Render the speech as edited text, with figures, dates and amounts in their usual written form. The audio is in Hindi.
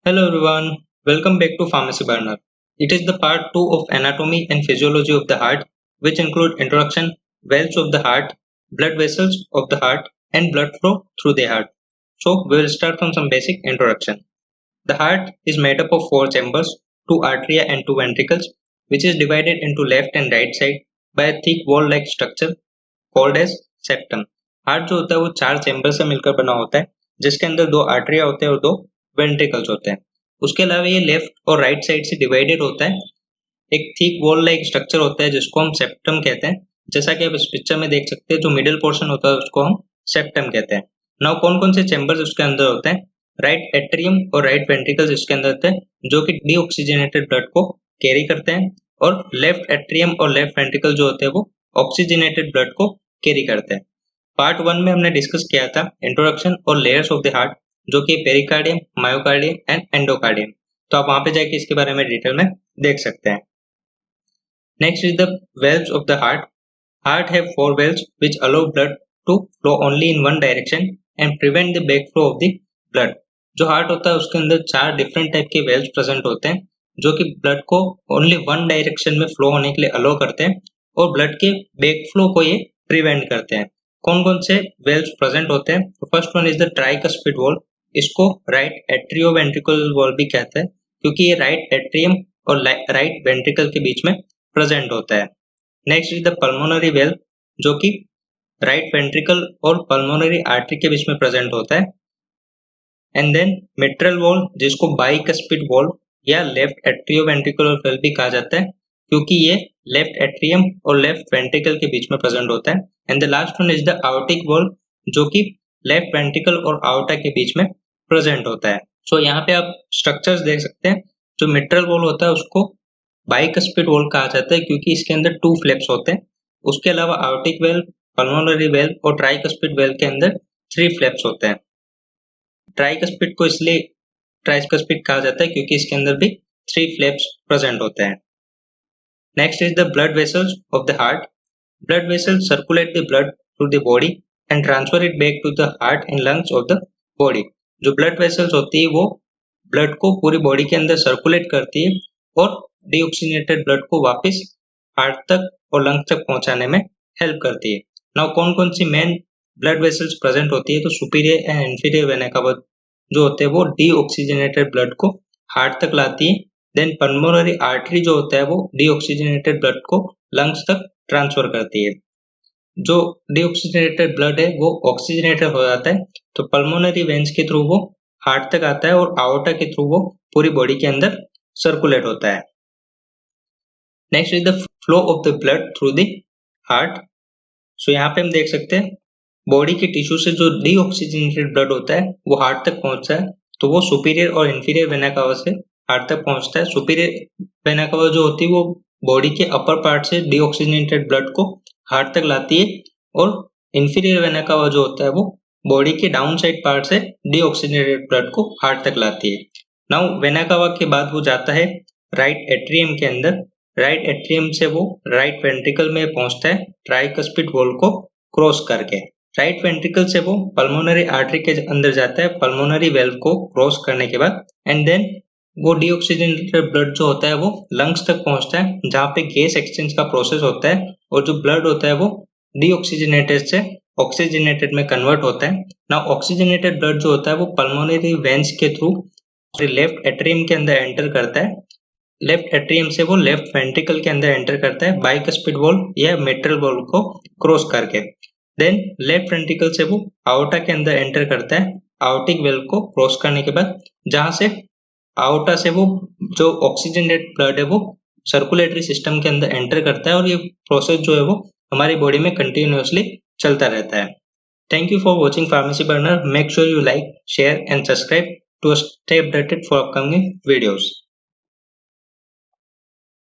Hello everyone, welcome back to Pharmacy Burner. It is the part 2 of Anatomy and Physiology of the Heart, which include introduction, valves of the heart, blood vessels of the heart, and blood flow through the heart. So we will start from some basic introduction. The heart is made up of four chambers, two arteria and two ventricles, which is divided into left and right side by a thick wall-like structure called as septum. Heart जो होता है वो चार चैम्बर से मिलकर बना होता है, जिसके अंदर दो आर्टरिया होते हैं और दो वेंट्रिकल्स होते हैं। उसके अलावा ये लेफ्ट और राइट साइड से डिवाइडेड होता है। एक थिक वॉल लाइक स्ट्रक्चर होता है जिसको हम सेप्टम कहते हैं। जैसा कि आप इस पिक्चर में देख सकते हैं, जो मिडिल पोर्शन होता है उसको हम सेप्टम कहते हैं। नाउ कौन कौन से चैम्बर्स उसके अंदर होते हैं? राइट एट्रियम और राइट वेंट्रिकल्स इसके अंदर होते हैं, जो कि डीऑक्सीजनेटेड ब्लड को कैरी करते हैं, और लेफ्ट एट्रियम और लेफ्ट वेंट्रिकल जो होते हैं वो ऑक्सीजनेटेड ब्लड को कैरी करते हैं। पार्ट 1 में हमने डिस्कस किया था इंट्रोडक्शन और लेयर्स ऑफ द हार्ट, जो कि पेरिकार्डियम, मायोकार्डियम एंड एंडोकार्डियम। तो आप वहां पे जाके इसके बारे में डिटेल में देख सकते हैं। Next is the valves of the heart. Heart have four valves which allow blood to flow only in one direction and prevent the backflow of the blood. जो हार्ट होता है उसके अंदर चार डिफरेंट टाइप के वेल्व्स प्रेजेंट होते हैं, जो कि ब्लड को ओनली वन डायरेक्शन में फ्लो होने के लिए अलो करते हैं और ब्लड के बैक फ्लो को ये प्रिवेंट करते हैं। कौन कौन से वेल्व्स प्रेजेंट होते हैं? तो first one is the tricuspid valve. इसको राइट एट्रियोवेंट्रिकुलर वॉल्व भी कहते हैं, क्योंकि ये राइट एट्रियम और राइट वेंट्रिकल के बीच में प्रेजेंट होता है। Next is the pulmonary valve, जो कि राइट वेंट्रिकल और पल्मोनरी आर्टरी के बीच में प्रेजेंट होता है। एंड देन मिट्रल वॉल्व, जिसको बाइकस्पिड वॉल्व या लेफ्ट एट्रियोवेंट्रिकुलर वेल्व भी कहा जाता है, क्योंकि ये लेफ्ट एट्रियम और लेफ्ट वेंट्रिकल के बीच में प्रेजेंट होता है। And the last one is the आउटिक valve, जो कि लेफ्ट वेंट्रिकल और आउटा के बीच में प्रेजेंट होता है। सो यहाँ पे आप स्ट्रक्चर्स देख सकते हैं। जो मिट्रल वॉल्व होता है उसको बाइकस्पिड वॉल्व कहा जाता है, क्योंकि इसके अंदर टू फ्लैप्स होते हैं। उसके अलावा आउटिक वेल्व, पल्मोनरी वेल्व और ट्राइकस्पिड वेल्व के अंदर थ्री फ्लैप्स होते हैं। ट्राइकस्पिड को इसलिए ट्राइकस्पिड कहा जाता है क्योंकि इसके अंदर भी थ्री फ्लैप्स प्रेजेंट होते हैं। Next is the blood vessels of the heart. Blood vessels circulate the blood through the body and transfer it back to the heart and lungs of the body. जो ब्लड वेसल्स होती है वो ब्लड को पूरी बॉडी के अंदर सर्कुलेट करती है और डीऑक्सीजनेटेड ब्लड को वापस हार्ट तक और लंग्स तक पहुंचाने में हेल्प करती है। नाउ कौन कौन सी मेन ब्लड वेसल्स प्रेजेंट होती है? तो superior and inferior vena cava जो होते हैं वो डीऑक्सीजनेटेड ब्लड को हार्ट तक लाती है। देन पल्मोनरी आर्टरी जो होता है वो डीऑक्सीजनेटेड ब्लड को लंग्स तक ट्रांसफर करती है। जो डीऑक्सीजनेटेड ब्लड है वो ऑक्सीजनेटेड हो जाता है, तो पल्मोनरी वेन्स के थ्रू वो हार्ट तक आता है और आउटा के थ्रू वो पूरी बॉडी के अंदर सर्कुलेट होता है। Next is the flow of the blood through the heart. So यहाँ पे हम देख सकते हैं बॉडी के टिश्यू से जो डीऑक्सीजनेटेड ब्लड होता है वो हार्ट तक पहुंचता है, तो वो सुपीरियर और इंफीरियर वेना कावा से हार्ट तक पहुंचता है। सुपीरियर वेना कावा जो होती है वो बॉडी के अपर पार्ट से डीऑक्सीजनेटेड ब्लड को हार्ट तक लाती है, और इंफीरियर वेना कावा जो होता है वो बॉडी के डाउन साइड पार्ट से डीऑक्सीजनेटेड ब्लड को हार्ट तक लाती है। नाउ वेना कावा के बाद वो जाता है राइट एट्रियम के अंदर। राइट एट्रियम से वो राइट वेंट्रिकल में पहुंचता है ट्राइकस्पिड वॉल्व को क्रॉस करके। राइट वेंट्रिकल से वो पल्मोनरी आर्टरी के अंदर जाता है पल्मोनरी वेल्व को क्रॉस करने के बाद। एंड देन वो डीऑक्सीजनेटेड ब्लड जो होता है वो लंग्स तक पहुंचता है, जहाँ पे गैस एक्सचेंज का प्रोसेस होता है, और जो ब्लड होता है वो डीऑक्सीजनेटेड से ऑक्सीजनेटेड में कन्वर्ट होता है। ना ऑक्सीजनेटेड ब्लड जो होता है वो पल्मोनरी वेन्स के थ्रू लेफ्ट एट्रियम के अंदर एंटर करता है। लेफ्ट एट्रियम से वो लेफ्ट वेंट्रिकल के अंदर एंटर करता है बाइकस्पिड वॉल्व या मिट्रल वॉल्व को क्रॉस करके। देन लेफ्ट वेंट्रिकल से वो आउटा के अंदर एंटर करता है आउटिक वेल्व को क्रॉस करने के बाद, जहां से आउटा से वो जो ऑक्सीजनेटेड ब्लड है वो सर्कुलेटरी सिस्टम के अंदर एंटर करता है, और ये प्रोसेस जो है वो हमारी बॉडी में कंटिन्यूअसली चलता रहता है। Thank you for watching Pharmacy Burner. Make sure you like, share and subscribe to stay updated for upcoming videos.